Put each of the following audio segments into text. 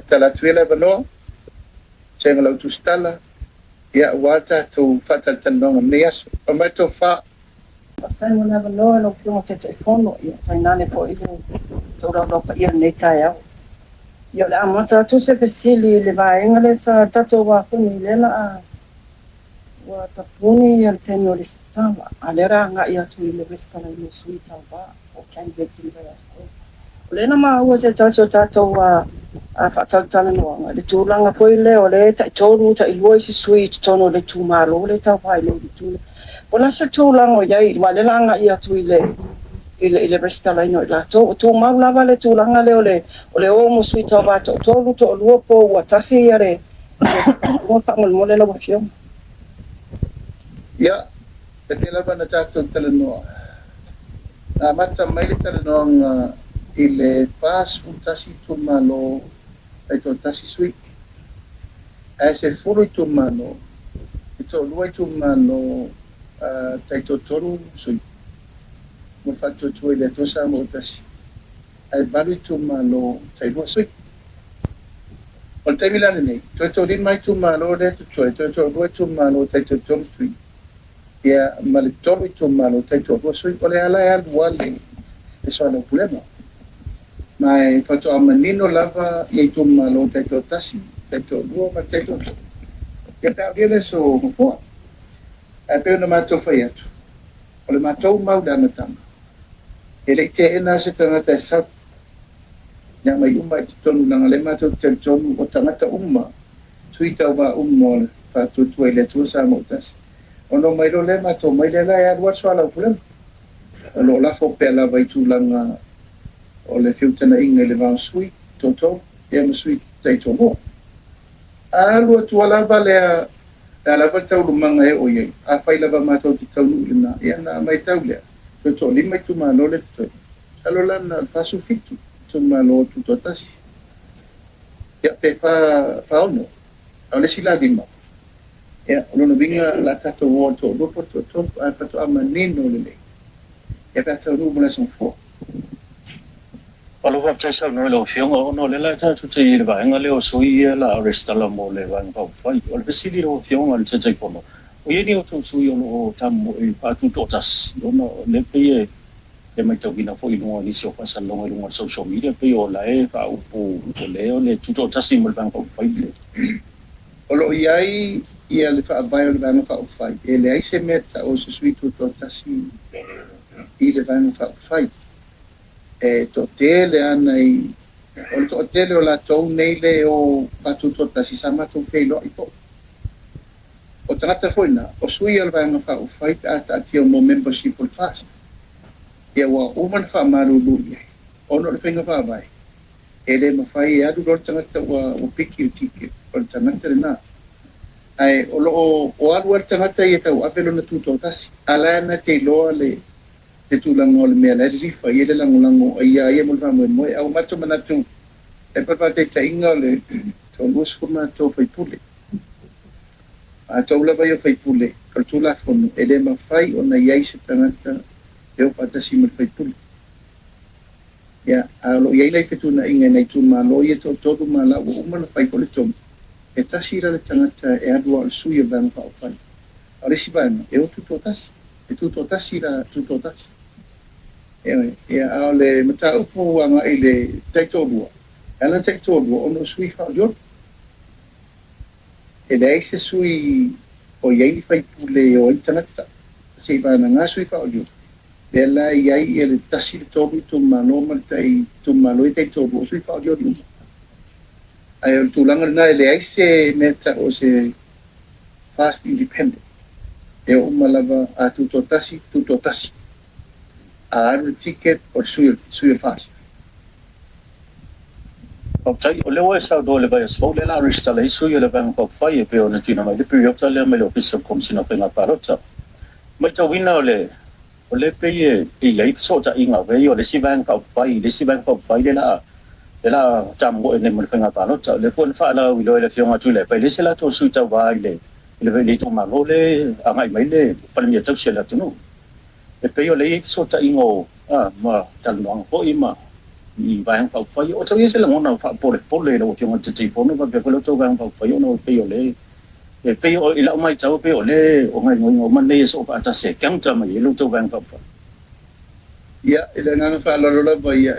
tala tuela bano senga lau tu stala ia wata tu fatal tanong nias pamato fa Kai mona bano no kimo te telefono ia tai nane po ilu tora ro pa ia nei tai au. Ia le amata tu se pesili le vaenga le sa tato wa kuni le na wa tapuni ia te no le stava. Alera nga ia tu le resta la no sui tava o kan veti le le na ma ua se tato wa a fatal no le tulanga ko ile o le tai toru tai loi se sui tono le tu malo le tava ile tu Ona se tūlanga iai, wale langa ia tu ile restala ino ila. Tō maulava le tūlanga le o le o musui tau vato. Tōlu tō lua po ua tasi ia re. Ua pangol mole la wafio. ia te lava na tātou talanoa na mata mai le talanoa i le fast food tasi tumalo ai tō tasi sui ai se furu i tumalo i tō lua i tumalo tai tō toru sui mo whatu tui le tosa mo tasi ai balu i tumalo tai lua sui o le taimi lana nei tō rima i tumalo le tutoi tō lua i tumalo tai tō toru sui ia ma le toru i tumalo tai tō lua sui o le ala e alu wale e soana pulema ma e whatu amanino lava i ai tumalo tai tō tasi tai tō lua ma tai tō ia pēo rile so mafua e pēo na mātou whai atu o le mātou mau dana tama e le te ena se tangata e sap ia mai uma i tonu nanga le mātou te tonu o tangata uma tui tau wā uma o le whatu tua i le tua sa mo tasi ono mai lo le mātou mai le lai aru atu ala upulema o lo lafo pēa lava i tūlanga o le whiutana inga i le wāng sui tōtō ia ma sui tai tō mo alu atu alava lea lava tau lumanga e o iei a whai lava mātou ti taunu i na ia na mai tau lea tōtō lima i tūmano le tōi alo lana pasu fitu tūmano tu tōtasi ia pe whaono au le sila lima ia lono vinga la tato o tō lupo tō a pato amanino le lei ia pe tau numu la son fō Alo fa tsa sa no lo fiong no le la ta tu te i va nga le o sui la restala mo le va pa fai o le sili lo fiong al tsa ko no o ye ni o tu sui o tam mo i pa tu totas no le pe e mai tau gina fo i no ni so pa sa no i no social media pe o la e fa o le o le tu totas i mo va pa fai o lo iai ia le fa vai o le va pa fai e le ai se meta o se sui tu totas i le va pa fai e to tele ana i o to tele o la tou nei le o patu tota si sama tu feilo i po o tangata foina o sui al vanga fa o fai ata ati o mo membership o fast ia wa uman fa maru luia o no le fenga fa vai e le ma fai adu lo tangata wa o piki o tike o tangata na ai o lo o adu tangata ia tau apelo na tuto tasi ala na te loa le te tūlanga o le mea lai rifa i ele langolango ia ia mo le whamoe moe au mato manatu e papa te tainga o le tō luasku mātou whaipule a tō ula vai o whaipule kar tūla whono e le mawhai o na iai se tangata e o patasi mo le whaipule ia a lo iai lai ke tūna inga nei tū mālo i e tō tōru māla o umana whaipole tōmu e tasi ra le tangata e adua o le sui o vanga whao whai a resi vaima e o tuto tasi e tuto tasi ra tuto tasi ia ao le mata upu anga i le taitolua ala taitolua ono sui whaolio e le aise sui o iai whai pule o intanata se vana ngā sui whaolio le la iai e le tasi le tobi tu mano maltai tu mano i taitolua sui whaolio ni ai o tūlanga na le aise meta o se fast independent e o umalava a tutotasi a aru ticket o suyo fast. Okay, o le wa sa do le ba so le la restala i suyo le bang pa pa e pe o na tina mai le periota le me lo piso kom sino pe na parota. Mai to wina o le pe e lai so ta inga ve o le si bang pa pa le si bang pa pa le la jam go ne mo pe na parota le pon fa la wi lo le fiona tu le pe le se la to su ta wa le ve le to ma lo le a mai le pa le ta se la tu no e pe o le so ta ingo ma tal no po ima i vai pa pa o tau se la ngona fa pole lo tio ngata ti pono pa pe ko to vai pa pa no pe le e pe o ila mai tau pe o le o ngai ngoi o mane so pa ta se kang ta mai lo to vai pa pa ia ila ngana fa la la ba ia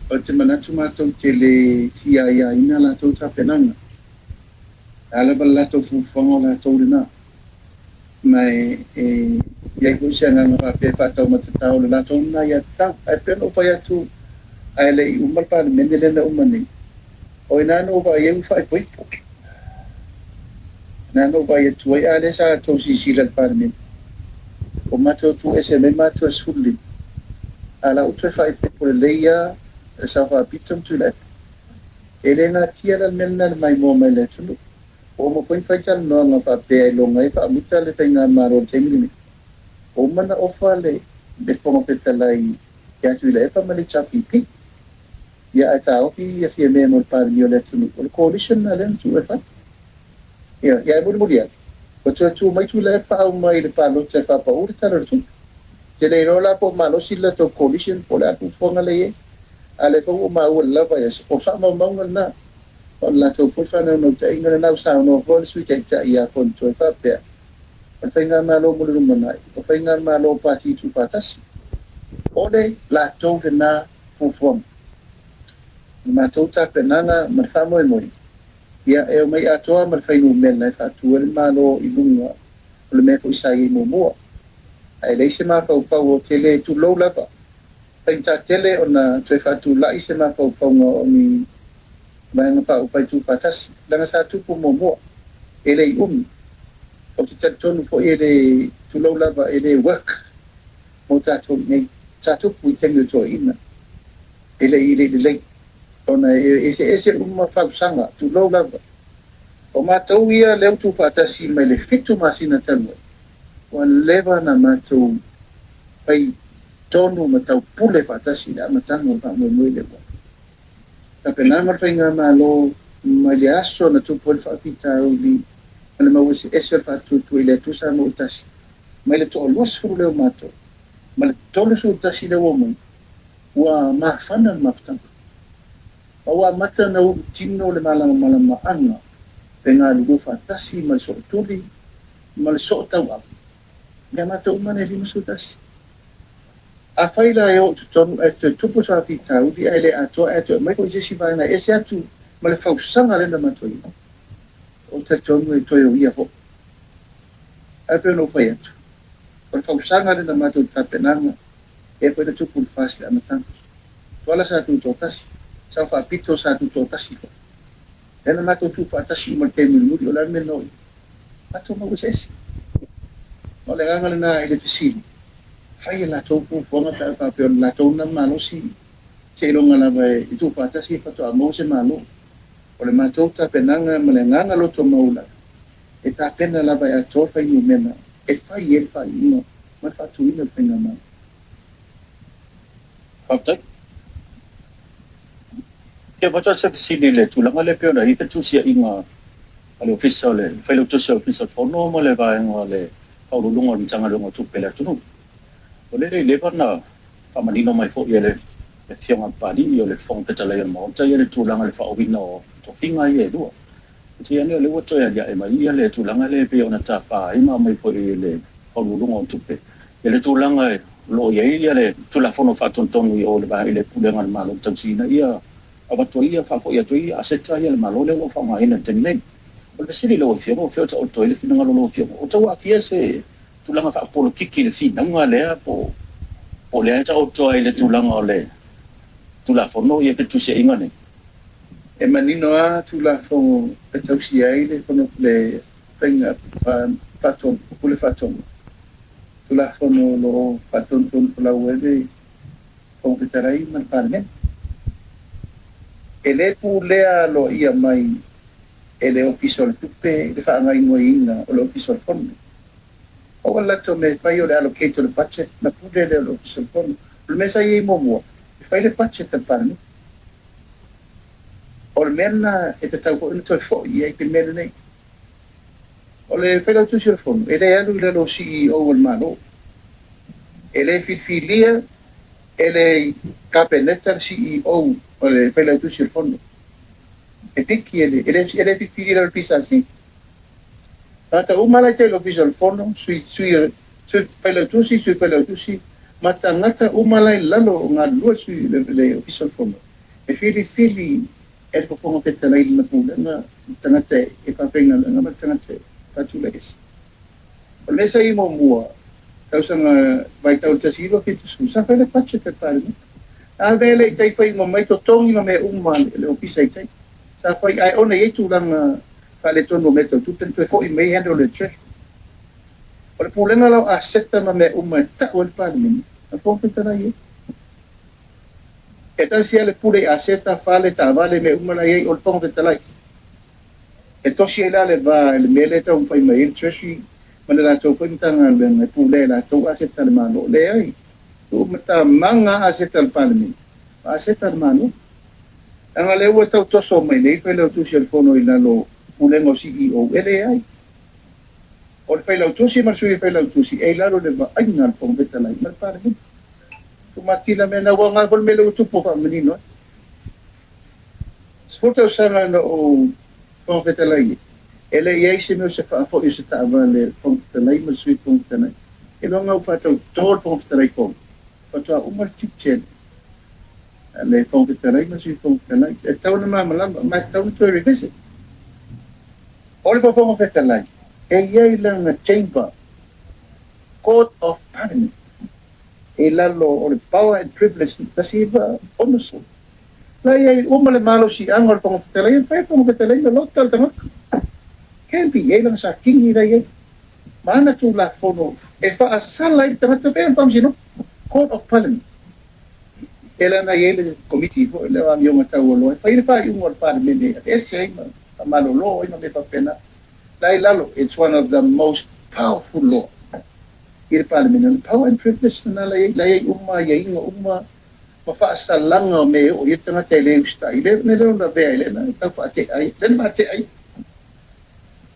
o te manatu matou te le ia ina la tau ta penanga ala ba la tau fu fongo la tau na mai ia ko se ngana fa pe fa tau mata tau la tau na ia tau ai pe no pa ia tu ai le umal pa mendele na umani o ina no ba ia fa po na no ba ia tu ai ale sa tau si sila pa men o matou tu ese me matou sulli ala utre fai por leia sa fa pitum tu le elena tia la melna mai mo mai le tu o mo point fai tal no nga pa pe lo ngai pa muta le tenga maro tengli o mana ofa le de como petalai ya tu le pa mali chapi pi ya ata o pi ya fi me mo par mio le tu o coalition na len tu fa ya mo dia o tu mai tu le pa o mai le pa lo te fa pa o tar tu te le rola po malo sila to coalition po la tu fonga le ale ko ma wala pa yes o sa ma na on la to po fa no te inga na sa no ko su te ta ia kon to fa pe o fa nga malo mo lu mana o fa nga malo pa ti tu patas o le la to na po fom ma to ta penana ma fa mo mo ia e mai ato ma fa no men na fa tu el malo i lunga o le me ko isa i mo mo ai le se ma pau pau o tele tu lo la pa penta tele ona te fa tu la se ma pau pau o ni mai na pau pai tu patas danga sa tu po mo ele o te tonu po ele tu lo la pa ele work mo ta tu nei ta tu pu tengu to ina ele le ona ese fa sanga tu lo la o ma tau ia le tu patas i mai le fitu masina tanu o leva na matou pai tonu matau pule patasi da matango pa mo le bo ta pena mar fai nga malo mai le aso na tu pol fa pita uli ana ma wisi esel fa tu ile tu sa mo tasi mai le to los furu le mato mal to le su tasi le wo mo wa ma fana ma ptan wa mata na u tino le malama anga penga lu fa tasi mal so tuli mal so tau ya matou mana li masutas a faila yo ton tupu sa pita ubi ele ato mai ko jesi vai na ese atu male fau sanga le na matou o te tonu e toyo ia ho a pe no fai atu o fau sanga le na matou ta penanga e po te tupu fas le amatan tola sa tu totasi sa fa pito sa tu totasi e na matou tu patasi mo te muri o la meno ato mo sesi o le nganga na ile pisini fai la to pu fonga ta pe la to na mano si se lo ngala vai itu pata si pato amo se mano o le mato ta penanga mele nganga lo to maula e ta pena la vai a to fai no mena e fai no ma fa tu ina penga ma Fakta ke baca se pisini le tu langa le pe na ita tu sia inga ale official le fai lo tu sia official fono mo le vai ngale au lungo ni tanga lungo tu pela tu o le pana pa manino mai fo yele le fianga pali yo le fong te tala yo mo ta yele tu langa le fa obino to finga ye do ti ane le woto ya e mai yele tu langa le pe ona ta pa ima mai fo yele au lungo tu pe yele tu langa lo ye yele tu la fono fa ton ton yo le ba ile pulenga ma lo tansina ia aba to ia fa fo ya to ia aseta yele ma lo le lo fa mai na tenne o le sili lo fio ta o to ile fina lo fio o to wa kia se tulanga fa polo kiki le fina nga le po le ta o to ile tulanga le tula fono ye ke tu se ingane e manino a tu la fo e tau si ai le kono le penga paton pule paton tu la fono lo paton ton la wele con que tarai man parmen ele pule a lo ia mai ele opisol tupe le fa ngai moina o lo opisol fono o la to me pai o le allocate le budget na pule le lo opisol fono le mesa ye mo fai le budget te parmen o le mena e te tau ko ina toi fo i ai pe mena nei o le fai lau tusi le fono e le alu le lo CEO o le mano e le filfilia e le kapeneta CEO o le pela tu si il fondo. E picchi ele picchi la pisa así. Mata umala te lo pisa al fondo, sui pela tu si, mata ngata umala lalo ngalua sui le pisa al fondo. E fili e ko pongo te tala ili na pula na tangate e papena na tangate patules. O le sai mo mua. Tau sanga vai tau te siwa pita su. Sa pele pache te pare. A vele tai fai mo mai to tongi ma me le opisa tai. Sa fai ai ona ye tu lang pale tono meto tu ten tu fo i mai handle le tre. O le pulenga la asetta ma me ta o le pale ni. A po pita na ye. E tan sia le pule asetta fale ta vale me la ye o le pongo pita lai. E tosi la le va le mele ta un fai mai il treshi ma le la tau pintanga le pule la tau asetta le mano le ai. Tu mata manga asetta le pale ni. Asetta le mano. Ang alewa tau toso mai nei pela tu sil fono ina lo pulengo CEO ele ai. O le pela tu si marsui pela tu si e laro le va ai ngal pong betalai mar pare ni. Tu matila me na wanga kol melo tu po fa menino. Sforta usanga no o pong betalai. Ele ye se no se fa fo ise ta vale pong betalai marsui pong betalai. Elo nga upa tau tol pong betalai pong. Patua umar chichen. Le pong betalai masih pong betalai e tau na mamalama ma tau to revisit ole pa pong betalai e yai lang na chamber court of parliament e lalo ole power and privilege tasiba onoso la yai umale malo si angol pong betalai fa pong betalai na local tangak can be yai lang sa kingi na yai mana tu la fono e fa asalai tangak tapen pam sino court of parliament ela na yele committee ko le wa yung tawo lo pa ile pa yung pa mini ese malolo ina me pa pena lai lalo it's one of the most powerful law ile pa mini power and privilege na lai umma yain umma mafasalanga me o yita nga tele usta ile ne lo na be ile na ta pa te ai den ma te ai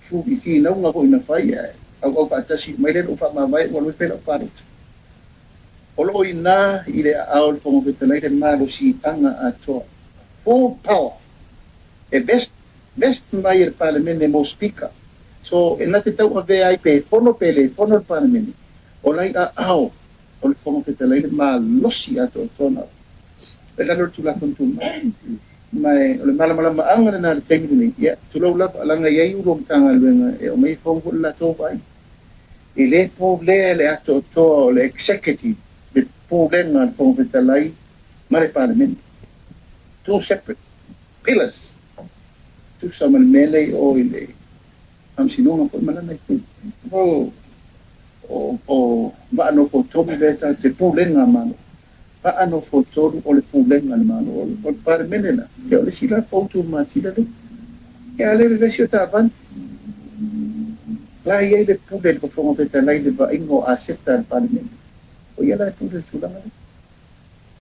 fu ki na nga ko ina fai au pa ta si mai le upa ma vai wo pelo pa Olo ina ile aol pongo betalai de malo si anga ato full power best mai el parliament mo speaker so enate tau ave ai pe fono parliament olai ao ol pongo betalai de malo si ato tona pela lo tu la kontu mai ole mala anga na le tengi ni ya tu lo la langa yai urom tanga luenga e o mai fongo la to bai ile po le ato to le executive pulenga pong betalai mare parliament two separate pillars tu sa mele o ile am sinonga po malana itu o ba no po to beta te pulenga mano ba ano po to o le pulenga mano o parliament na te o le sila po tu ma sila de e ale vesio ta van la ye de pulen ko pong betalai de ba ingo aseta parliament o yala tu le tulang